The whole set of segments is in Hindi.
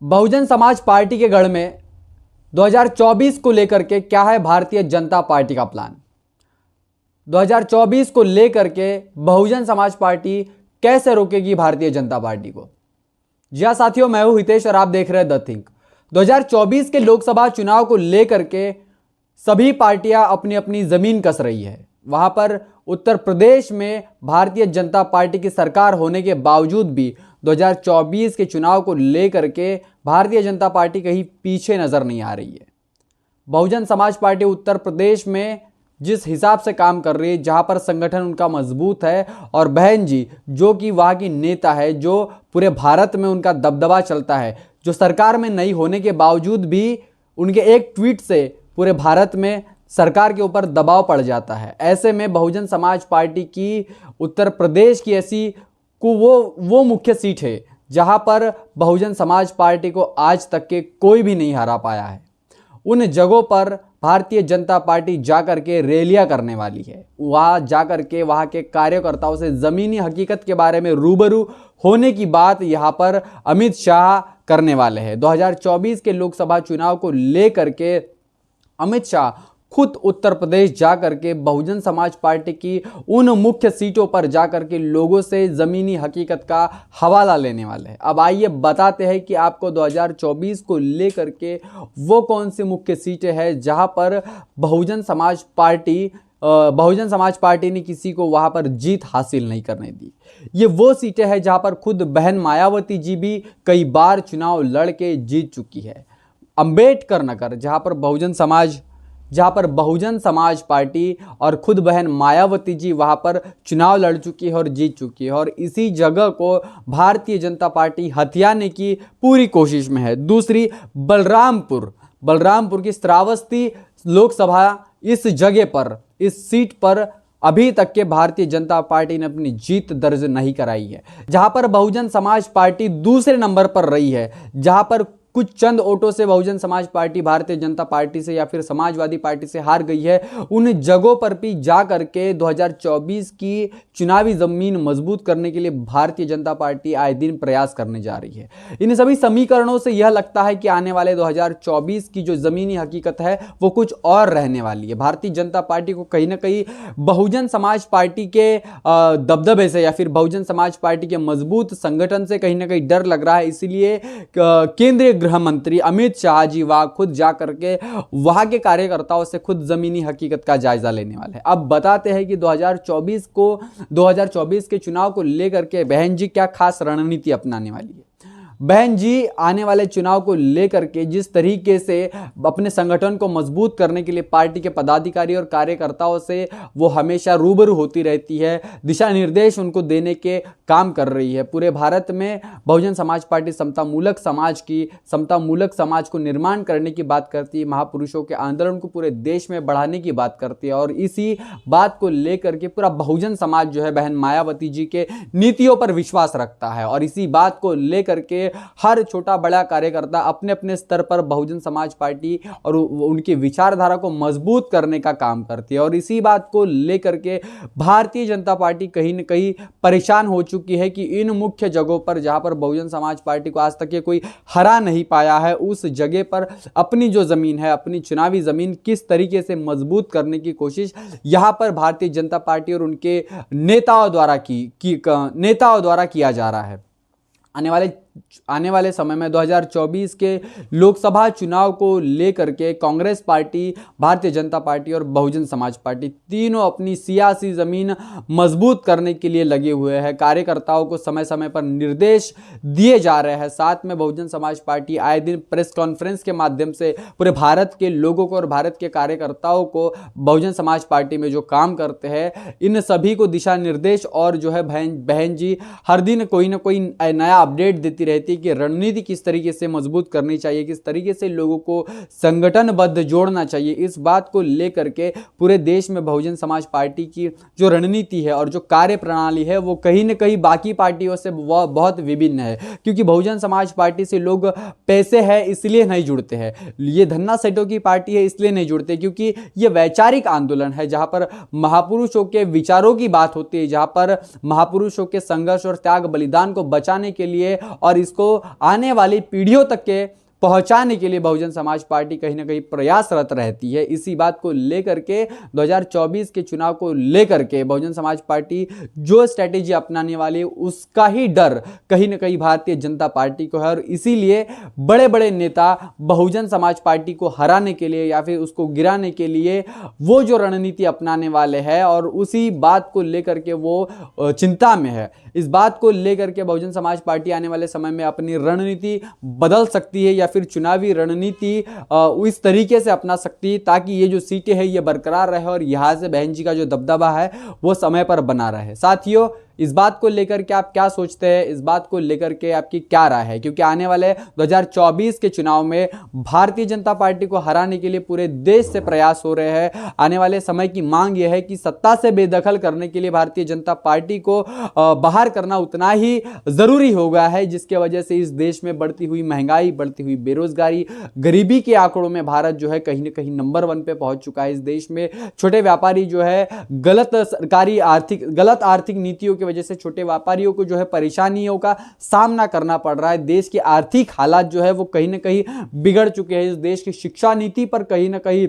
बहुजन समाज पार्टी के गढ़ में 2024 को लेकर के क्या है भारतीय जनता पार्टी का प्लान। 2024 को लेकर के बहुजन समाज पार्टी कैसे रोकेगी भारतीय जनता पार्टी को। जी हाँ साथियों, मैं हूं हितेश और आप देख रहे हैं द थिंक। 2024 के लोकसभा चुनाव को लेकर के सभी पार्टियां अपनी अपनी जमीन कस रही है। वहां पर उत्तर प्रदेश में भारतीय जनता पार्टी की सरकार होने के बावजूद भी 2024 के चुनाव को लेकर के भारतीय जनता पार्टी कहीं पीछे नजर नहीं आ रही है। बहुजन समाज पार्टी उत्तर प्रदेश में जिस हिसाब से काम कर रही है, जहां पर संगठन उनका मजबूत है और बहन जी जो कि वहां की नेता है, जो पूरे भारत में उनका दबदबा चलता है, जो सरकार में नहीं होने के बावजूद भी उनके एक ट्वीट से पूरे भारत में सरकार के ऊपर दबाव पड़ जाता है। ऐसे में बहुजन समाज पार्टी की उत्तर प्रदेश की ऐसी को वो मुख्य सीट है जहां पर बहुजन समाज पार्टी को आज तक के कोई भी नहीं हरा पाया है। उन जगहों पर भारतीय जनता पार्टी जाकर के रैलियां करने वाली है। वहां जाकर के वहां के कार्यकर्ताओं से जमीनी हकीकत के बारे में रूबरू होने की बात यहां पर अमित शाह करने वाले हैं। 2024 के लोकसभा चुनाव को लेकर के अमित शाह खुद उत्तर प्रदेश जाकर के बहुजन समाज पार्टी की उन मुख्य सीटों पर जाकर के लोगों से जमीनी हकीकत का हवाला लेने वाले हैं। अब आइए बताते हैं कि आपको 2024 को लेकर के वो कौन सी मुख्य सीटें हैं जहां पर बहुजन समाज पार्टी ने किसी को वहां पर जीत हासिल नहीं करने दी। ये वो सीटें हैं जहां पर खुद बहन मायावती जी भी कई बार चुनाव लड़ के जीत चुकी है। अंबेडकर नगर जहां पर बहुजन समाज पार्टी और खुद बहन मायावती जी वहां पर चुनाव लड़ चुकी है और जीत चुकी है, और इसी जगह को भारतीय जनता पार्टी हथियाने की पूरी कोशिश में है। दूसरी बलरामपुर की श्रावस्ती लोकसभा, इस जगह पर, इस सीट पर अभी तक के भारतीय जनता पार्टी ने अपनी जीत दर्ज नहीं कराई है, जहां पर बहुजन समाज पार्टी दूसरे नंबर पर रही है, जहां पर कुछ चंद वोटों से बहुजन समाज पार्टी भारतीय जनता पार्टी से या फिर समाजवादी पार्टी से हार गई है। उन जगहों पर भी जा करके 2024 की चुनावी जमीन मजबूत करने के लिए भारतीय जनता पार्टी आए दिन प्रयास करने जा रही है। इन सभी समीकरणों से यह लगता है कि आने वाले 2024 की जो जमीनी हकीकत है वो कुछ और रहने वाली है। भारतीय जनता पार्टी को कहीं ना कहीं बहुजन समाज पार्टी के दबदबे से या फिर बहुजन समाज पार्टी के मजबूत संगठन से कहीं ना कहीं डर लग रहा है। इसीलिए केंद्रीय गृह मंत्री अमित शाह जी वहां खुद जाकर के वहां के कार्यकर्ताओं से खुद जमीनी हकीकत का जायजा लेने वाले हैं। अब बताते हैं कि 2024 के चुनाव को लेकर के बहन जी क्या खास रणनीति अपनाने वाली है। बहन जी आने वाले चुनाव को लेकर के जिस तरीके से अपने संगठन को मजबूत करने के लिए पार्टी के पदाधिकारी और कार्यकर्ताओं से वो हमेशा रूबरू होती रहती है, दिशा निर्देश उनको देने के काम कर रही है। पूरे भारत में बहुजन समाज पार्टी समतामूलक समाज को निर्माण करने की बात करती है, महापुरुषों के आंदोलन को पूरे देश में बढ़ाने की बात करती है, और इसी बात को लेकर के पूरा बहुजन समाज जो है बहन मायावती जी के नीतियों पर विश्वास रखता है, और इसी बात को लेकर के हर छोटा बड़ा कार्यकर्ता अपने अपने स्तर पर बहुजन समाज पार्टी और उनकी विचारधारा को मजबूत करने का काम करती है। और इसी बात को लेकर के भारतीय जनता पार्टी कहीं न कहीं परेशान हो चुकी है कि इन मुख्य जगहों पर जहां पर बहुजन समाज पार्टी को आज तक ये कोई हरा नहीं पाया है, उस जगह पर अपनी जो जमीन है, अपनी चुनावी जमीन किस तरीके से मजबूत करने की कोशिश यहां पर भारतीय जनता पार्टी और उनके नेताओं द्वारा किया जा रहा है। आने वाले समय में 2024 के लोकसभा चुनाव को लेकर के कांग्रेस पार्टी, भारतीय जनता पार्टी और बहुजन समाज पार्टी तीनों अपनी सियासी जमीन मजबूत करने के लिए लगे हुए हैं। कार्यकर्ताओं को समय समय पर निर्देश दिए जा रहे हैं। साथ में बहुजन समाज पार्टी आए दिन प्रेस कॉन्फ्रेंस के माध्यम से पूरे भारत के लोगों को और भारत के कार्यकर्ताओं को बहुजन समाज पार्टी में जो काम करते हैं इन सभी को दिशा निर्देश और जो है बहन जी हर दिन कोई ना कोई नया अपडेट देती रहती है कि रणनीति किस तरीके से मजबूत करनी चाहिए, किस तरीके से लोगों को संगठनबद्ध जोड़ना चाहिए। इस बात को लेकर के पूरे देश में बहुजन समाज पार्टी की जो रणनीति है और जो कार्य प्रणाली है वो कहीं न कहीं बाकी पार्टियों से बहुत विभिन्न है, क्योंकि बहुजन समाज पार्टी से लोग पैसे है इसलिए नहीं जुड़ते हैं, ये धन्ना सेठों की पार्टी है इसलिए नहीं जुड़ते, क्योंकि ये वैचारिक आंदोलन है जहां पर महापुरुषों के विचारों की बात होती है, जहां पर महापुरुषों के संघर्ष और त्याग बलिदान को बचाने के लिए और इसको आने वाली पीढ़ियों तक के पहुंचाने के लिए बहुजन समाज पार्टी कहीं ना कहीं प्रयासरत रहती है। इसी बात को लेकर के 2024 के चुनाव को लेकर के बहुजन समाज पार्टी जो स्ट्रैटेजी अपनाने वाली है उसका ही डर कहीं ना कहीं भारतीय जनता पार्टी को है, और इसीलिए बड़े बड़े नेता बहुजन समाज पार्टी को हराने के लिए या फिर उसको गिराने के लिए वो जो रणनीति अपनाने वाले हैं, और उसी बात को लेकर के वो चिंता में है। इस बात को लेकर के बहुजन समाज पार्टी आने वाले समय में अपनी रणनीति बदल सकती है या फिर चुनावी रणनीति इस तरीके से अपना सकती है ताकि ये जो सीटें हैं ये बरकरार रहे और यहाँ से बहन जी का जो दबदबा है वो समय पर बना रहे। साथियों, इस बात को लेकर के आप क्या सोचते हैं, इस बात को लेकर के आपकी क्या राय है? क्योंकि आने वाले 2024 के चुनाव में भारतीय जनता पार्टी को हराने के लिए पूरे देश से प्रयास हो रहे हैं। आने वाले समय की मांग यह है कि सत्ता से बेदखल करने के लिए भारतीय जनता पार्टी को बाहर करना उतना ही जरूरी हो गया है, जिसके वजह से इस देश में बढ़ती हुई महंगाई, बढ़ती हुई बेरोजगारी, गरीबी के आंकड़ों में भारत जो है कहीं ना कहीं नंबर 1 पे पहुंच चुका है। इस देश में छोटे व्यापारी जो है गलत आर्थिक नीतियों की वजह से छोटे व्यापारियों को जो है परेशानियों का सामना करना पड़ रहा है। देश की आर्थिक हालात जो है वो कहीं ना कहीं बिगड़ चुके हैं। इस देश की शिक्षा नीति पर कहीं ना कहीं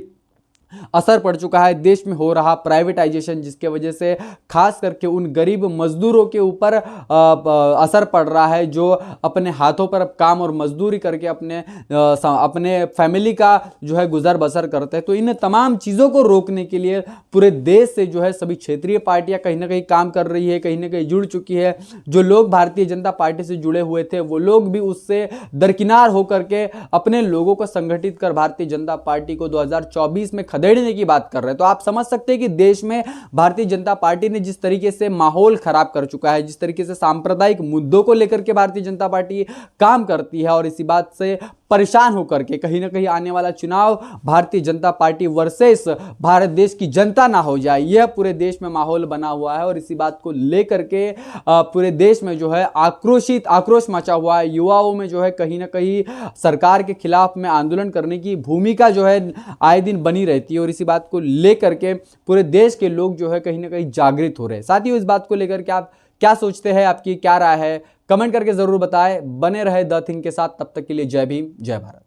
असर पड़ चुका है। देश में हो रहा प्राइवेटाइजेशन, जिसके वजह से खास करके उन गरीब मजदूरों के ऊपर असर पड़ रहा है जो अपने हाथों पर काम और मजदूरी करके अपने फैमिली का जो है गुजर बसर करते हैं। तो इन तमाम चीज़ों को रोकने के लिए पूरे देश से जो है सभी क्षेत्रीय पार्टियां कहीं ना कहीं काम कर रही है, कहीं ना कहीं जुड़ चुकी है। जो लोग भारतीय जनता पार्टी से जुड़े हुए थे वो लोग भी उससे दरकिनार होकर के अपने लोगों को संगठित कर भारतीय जनता पार्टी को 2024 में खदेड़ने की बात कर रहे हैं। तो आप समझ सकते हैं कि देश में भारतीय जनता पार्टी ने जिस तरीके से माहौल खराब कर चुका है, जिस तरीके से सांप्रदायिक मुद्दों को लेकर के भारतीय जनता पार्टी काम करती है, और इसी बात से परेशान होकर के कहीं ना कहीं आने वाला चुनाव भारतीय जनता पार्टी वर्सेस भारत देश की जनता ना हो जाए, यह पूरे देश में माहौल बना हुआ है। और इसी बात को लेकर के पूरे देश में जो है आक्रोश मचा हुआ है। युवाओं में जो है कहीं ना कहीं सरकार के खिलाफ में आंदोलन करने की भूमिका जो है आए दिन बनी रहती है, और इसी बात को लेकर के पूरे देश के लोग जो है कहीं ना कहीं जागृत हो रहे हैं। साथियों, इस बात को लेकर के आप क्या सोचते हैं, आपकी क्या राय है, कमेंट करके जरूर बताएं। बने रहे द थिंग के साथ, तब तक के लिए जय भीम, जय भारत।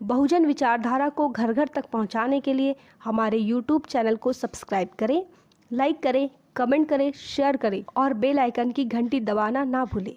बहुजन विचारधारा को घर घर तक पहुंचाने के लिए हमारे YouTube चैनल को सब्सक्राइब करें, लाइक करें, कमेंट करें, शेयर करें और बेल आइकन की घंटी दबाना ना भूलें।